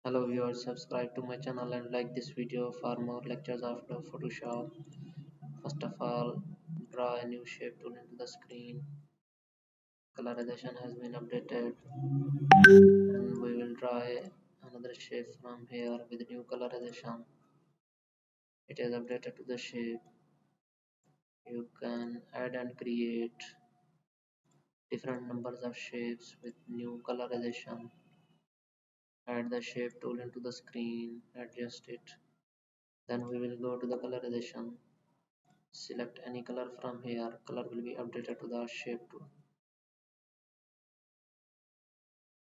Hello viewers, subscribe to my channel and like this video for more lectures of the Photoshop. First of all, draw a new shape tool into the screen. Colorization has been updated and we will draw another shape from here with new colorization. It is updated to the shape. You can add and create different numbers of shapes with new colorization. Add the shape tool into the screen, adjust it. Then we will go to the colorization. Select any color from here. Color will be updated to the shape tool.